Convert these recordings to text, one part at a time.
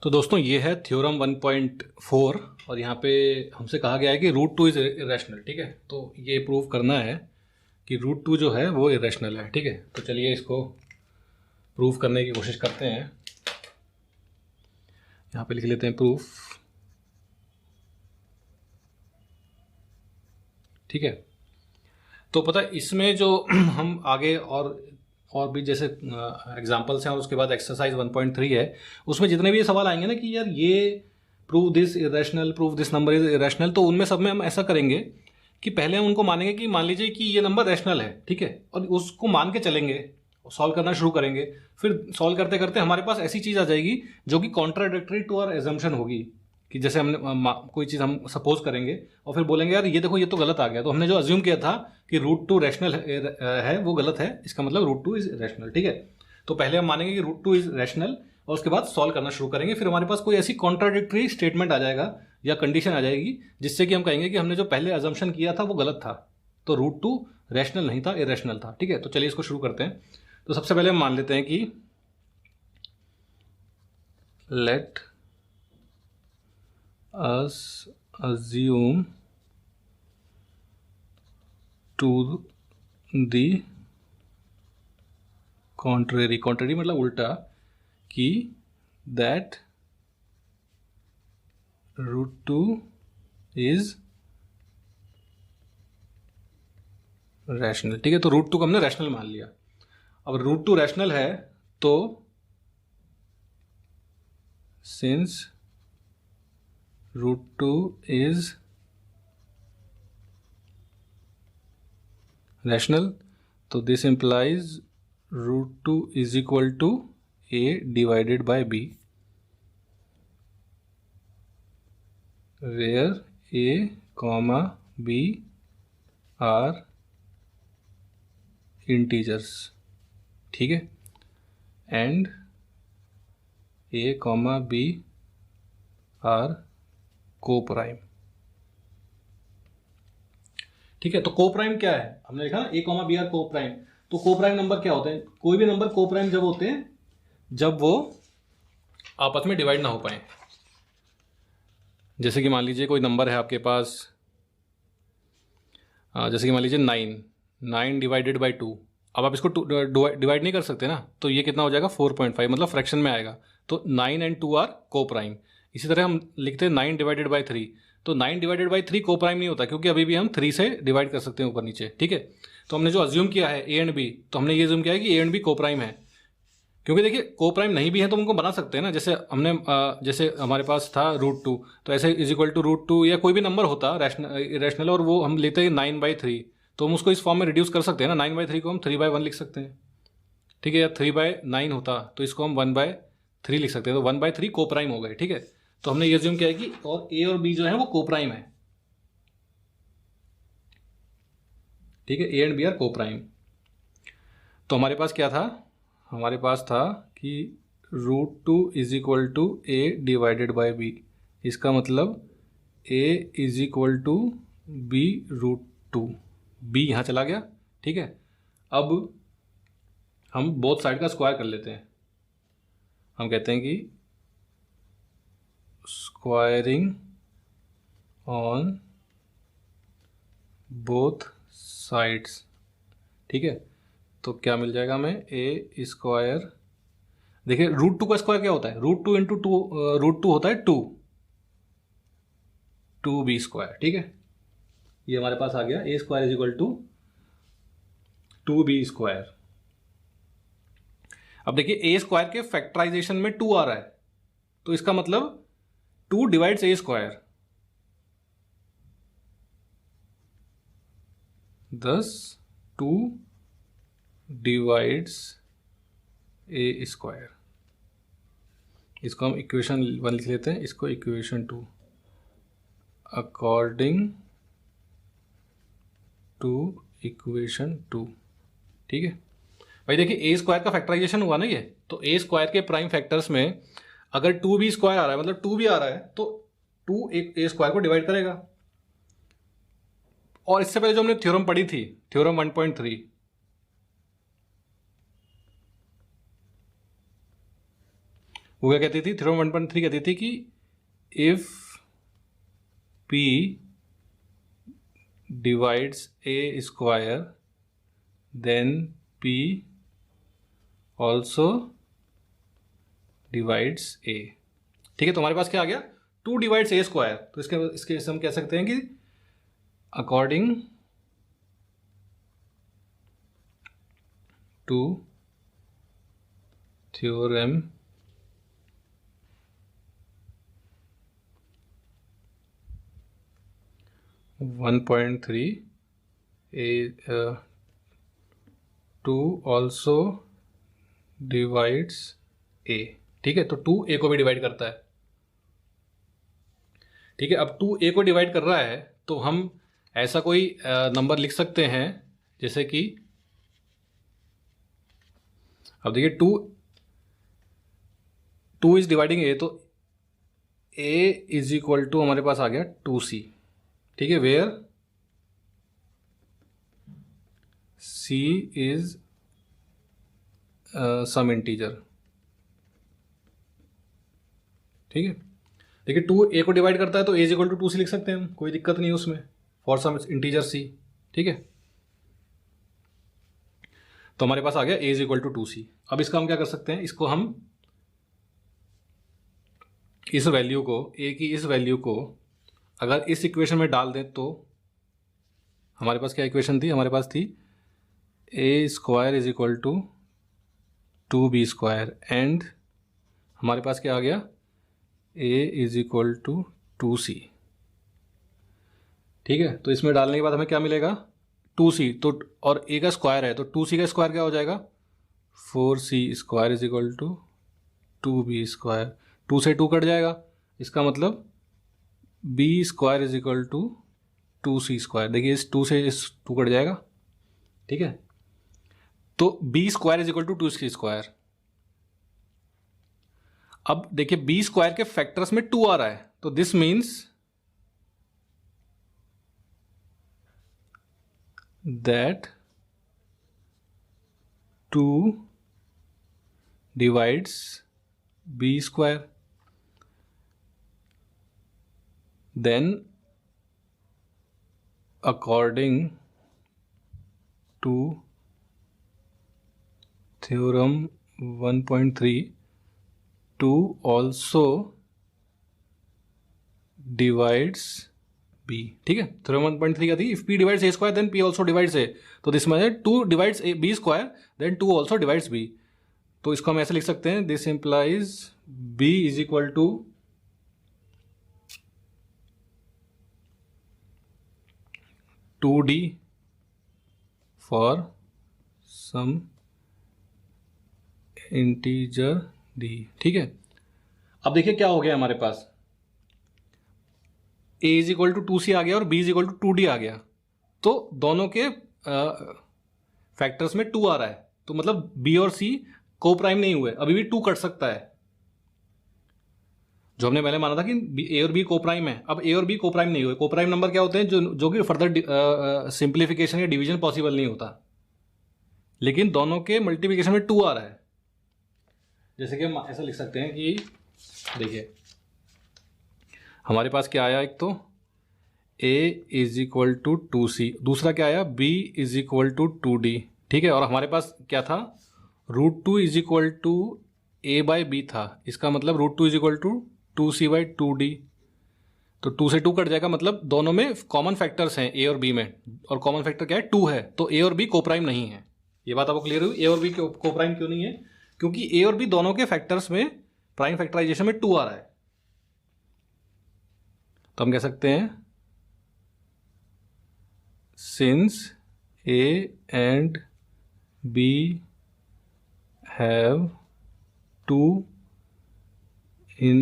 तो दोस्तों ये है थ्योरम 1.4 और यहाँ पे हमसे कहा गया है कि रूट टू इज़ इरेशनल। ठीक है, तो ये प्रूव करना है कि रूट टू जो है वो इरेशनल है। ठीक है, तो चलिए इसको प्रूव करने की कोशिश करते हैं। यहाँ पे लिख लेते हैं प्रूफ। ठीक है, तो पता है इसमें जो हम आगे और भी जैसे एग्जांपल्स हैं और उसके बाद एक्सरसाइज 1.3 है, उसमें जितने भी ये सवाल आएंगे ना कि यार ये prove this irrational, prove this number is irrational, तो उनमें सब में हम ऐसा करेंगे कि पहले हम उनको मानेंगे कि मान लीजिए कि ये नंबर रैशनल है। ठीक है, और उसको मान के चलेंगे, सॉल्व करना शुरू करेंगे। फिर सॉल्व करते करते हमारे पास ऐसी चीज़ आ जाएगी जो कि कॉन्ट्राडिक्टरी टू आवर एजम्पशन होगी, कि जैसे हमने कोई चीज़ हम सपोज करेंगे और फिर बोलेंगे यार ये देखो ये तो गलत आ गया, तो हमने जो अज्यूम किया था कि रूट टू रैशनल है वो गलत है, इसका मतलब रूट टू इज रैशनल। ठीक है, तो पहले हम मानेंगे कि रूट टू इज रैशनल और उसके बाद सॉल्व करना शुरू करेंगे। फिर हमारे पास कोई ऐसी कॉन्ट्राडिक्टरी स्टेटमेंट आ जाएगा या कंडीशन आ जाएगी जिससे कि हम कहेंगे कि हमने जो पहले अजम्पशन किया था वो गलत था, तो रूट टू रैशनल नहीं था, इरेशनल था। ठीक है, तो चलिए इसको शुरू करते हैं। तो सबसे पहले हम मान लेते हैं कि late us assume to the contrary मतलब उल्टा, कि that root 2 is रैशनल। ठीक है, तो रूट टू को हमने रैशनल मान लिया। अब रूट टू रैशनल है तो सिंस root 2 is rational, तो this implies root 2 is equal to a divided by b, where a comma b are integers। ठीक है, and a comma b are को प्राइम। ठीक है, तो को प्राइम क्या है, हमने लिखा ना ए comma B are coprime. तो को प्राइम नंबर क्या होते हैं? कोई भी नंबर को प्राइम जब होते हैं जब वो आपस में डिवाइड ना हो पाए। जैसे कि मान लीजिए कोई नंबर है आपके पास, जैसे कि मान लीजिए 9 डिवाइडेड बाई 2। अब आप इसको डिवाइड नहीं कर सकते ना, तो ये कितना हो जाएगा 4.5, मतलब फ्रैक्शन में आएगा। तो 9 एंड 2 आर को प्राइम। इसी तरह हम लिखते हैं 9 डिवाइडेड बाई 3, तो 9 डिवाइडेड बाई 3 को प्राइम नहीं होता, क्योंकि अभी भी हम 3 से डिवाइड कर सकते हैं ऊपर नीचे। ठीक है, तो हमने जो अज्यूम किया है ए एंड बी, तो हमने ये अज्यूम किया है कि ए एंड बी को प्राइम है। क्योंकि देखिए को प्राइम नहीं भी है तो उनको बना सकते हैं ना, जैसे हमने जैसे हमारे पास था रूट टू, तो ऐसे is equal to root two या कोई भी नंबर होता रैशनल और वो हम लेते हैं 9/3, तो हम उसको इस फॉर्म में रिड्यूस कर सकते हैं ना। 9/3 को हम 3/1 लिख सकते हैं। ठीक है, या 3/9 होता तो इसको हम 1/3 लिख सकते हैं, तो 1/3 को प्राइम हो गए। ठीक है, तो हमने ये ज्यूम किया है कि और ए और बी जो है वो को प्राइम है। ठीक है, A and B are coprime. तो हमारे पास क्या था, हमारे पास था कि root two is equal to A divided by B. इसका मतलब A is equal to B root two, B यहाँ चला गया। ठीक है, अब हम बोथ साइड का स्क्वायर कर लेते हैं। हम कहते हैं कि स्क्वायरिंग ऑन बोथ साइड्स। ठीक है, तो क्या मिल जाएगा हमें, ए स्क्वायर। देखिए रूट टू का स्क्वायर क्या होता है, root two into two, root two होता है 2b स्क्वायर। ठीक है, ये हमारे पास आ गया A square is equal to 2b square. अब देखिए ए स्क्वायर के फैक्टराइजेशन में 2 आ रहा है, तो इसका मतलब 2 डिवाइड्स ए स्क्वायर, thus 2 डिवाइड्स ए स्क्वायर। इसको हम इक्वेशन 1 लिख लेते हैं, इसको इक्वेशन 2, अकॉर्डिंग टू इक्वेशन 2। ठीक है भाई, देखिए ए स्क्वायर का फैक्टराइजेशन हुआ ना ये, तो ए स्क्वायर के प्राइम फैक्टर्स में अगर 2b स्क्वायर आ रहा है, मतलब 2 भी आ रहा है, तो 2 ए स्क्वायर को डिवाइड करेगा। और इससे पहले जो हमने थ्योरम पढ़ी थी, थ्योरम 1.3, वो क्या कहती थी, थ्योरम 1.3 कहती थी कि if P divides A square then P also divides A। ठीक है, तो हमारे पास क्या आ गया, 2 डिवाइड्स A स्क्वायर। तो इसके हम कह सकते हैं कि according to theorem 1.3 2 also divides A। ठीक है, तो 2 A को भी डिवाइड करता है। ठीक है, अब 2 A को डिवाइड कर रहा है तो हम ऐसा कोई नंबर लिख सकते हैं जैसे कि, अब देखिए 2 इज डिवाइडिंग A, तो A इज इक्वल टू हमारे पास आ गया 2C। ठीक है, where C is some integer. ठीक है, देखिए 2 A को डिवाइड करता है तो A is equal to 2C लिख सकते हैं हम, कोई दिक्कत नहीं है उसमें, फॉर सम इंटीजर C। ठीक है, तो हमारे पास आ गया A is equal to 2C। अब इसका हम क्या कर सकते हैं, इसको हम इस वैल्यू को, A की इस वैल्यू को अगर इस इक्वेशन में डाल दें तो हमारे पास क्या इक्वेशन थी, हमारे पास थी A square is equal to 2B square and हमारे पास क्या आ गया, A is equal to 2C। ठीक है, तो इसमें डालने के बाद हमें क्या मिलेगा, 2C, तो और A का स्क्वायर है तो 2C का स्क्वायर क्या हो जाएगा, 4C square is equal to 2B square. 2 से 2 कट जाएगा, इसका मतलब B square is equal to 2C square. देखिए इस 2 से इस 2 कट जाएगा। ठीक है, तो B square is equal to 2C square. अब देखिए B स्क्वायर के फैक्टर्स में 2 आ रहा है, तो this means that 2 divides B square. Then according to theorem 1.3 2 also divides B। ठीक है, थ्योरम 1.3 क्या थी, if P divides A square then P also divides A। तो दिस में 2 divides B square then 2 also divides B। तो इसको हम ऐसे लिख सकते हैं, this implies B is equal to 2D for some integer D। ठीक है, अब देखिए क्या हो गया हमारे पास, A is equal to 2C आ गया और B is equal to 2D आ गया, तो दोनों के फैक्टर्स में 2 आ रहा है, तो मतलब B और C को प्राइम नहीं हुए, अभी भी 2 कट सकता है, जो हमने पहले माना था कि A और B को प्राइम है। अब A और B को प्राइम नहीं हुए, को प्राइम नंबर क्या होते हैं, जो कि फर्दर सिंप्लीफिकेशन या डिवीजन पॉसिबल नहीं होता, लेकिन दोनों के मल्टीप्लिकेशन में 2 आ रहा है। जैसे कि हम ऐसा लिख सकते हैं कि देखिए हमारे पास क्या आया, एक तो A is equal to 2C, दूसरा क्या आया B is equal to 2D। ठीक है, और हमारे पास क्या था, √2 is equal to A by B था, इसका मतलब √2 is equal to 2C by 2D। तो 2 से 2 कट जाएगा, मतलब दोनों में कॉमन फैक्टर्स हैं A और B में, और कॉमन फैक्टर क्या है, 2 है, तो A और B को प्राइम नहीं है। ये बात आपको क्लियर हुई, A और B को प्राइम क्यों नहीं है, क्योंकि A और B दोनों के फैक्टर्स में प्राइम फैक्टराइजेशन में 2 आ रहा है। तो हम कह सकते हैं since A and B have 2 in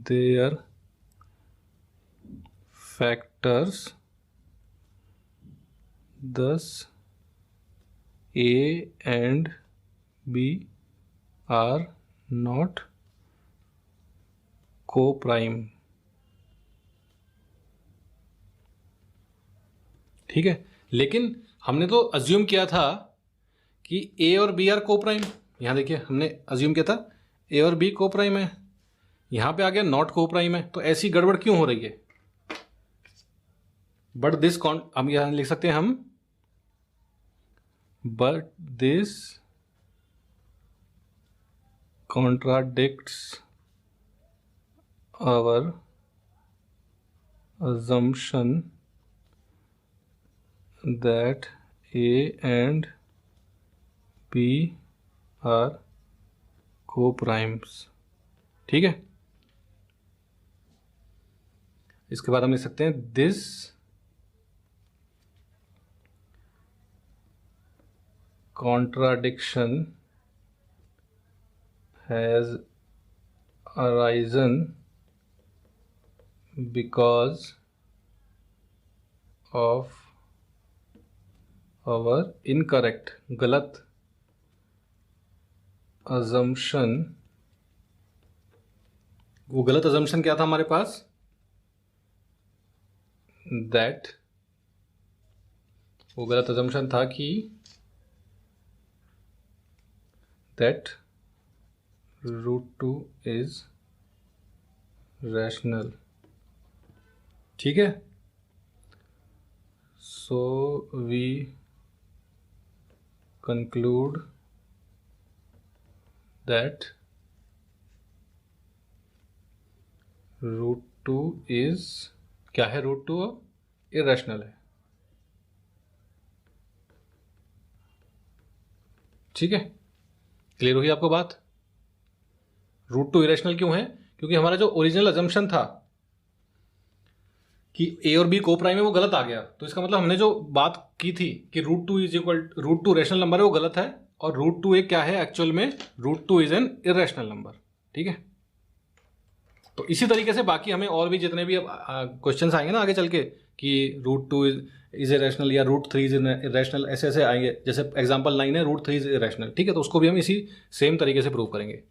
their factors, thus A and B are not co-prime। ठीक है, लेकिन हमने तो अज्यूम किया था कि A और B आर को प्राइम। यहाँ देखिए हमने अज्यूम किया था ए और बी को प्राइम है, यहाँ पे आ गया नॉट को प्राइम है, तो ऐसी गड़बड़ क्यों हो रही है? बट दिस हम यहाँ लिख सकते हैं हम, but this contradicts our assumption that A and B are co-primes। ठीक है, इसके बाद हम लिख सकते हैं this contradiction has arisen because of our incorrect, गलत assumption। वो गलत assumption क्या था हमारे पास? that, वो गलत assumption था कि that √2 is rational। ठीक है, so we conclude that √2 is, क्या है √2? इरेशनल है। ठीक है, क्लियर हुई आपको बात? √2 इरेशनल क्यों है? क्योंकि हमारा जो ओरिजिनल अजम्पशन था कि ए और बी को प्राइम है, वो गलत आ गया। तो इसका मतलब हमने जो बात की थी कि √2 इज इक्वल, √2 रेशनल नंबर है, वो गलत है, और √2 एक क्या है एक्चुअल में? √2 इज एन इरेशनल नंबर। ठीक है, तो इसी तरीके से बाकी हमें और भी जितने भी अब क्वेश्चंस आएंगे ना आगे चल के कि √2 इज इरेशनल या √3 इज इरेशनल, ऐसे ऐसे आएंगे। जैसे एग्जांपल 9 है √3 इज इरेशनल। ठीक है, तो उसको भी हम इसी सेम तरीके से प्रूव करेंगे।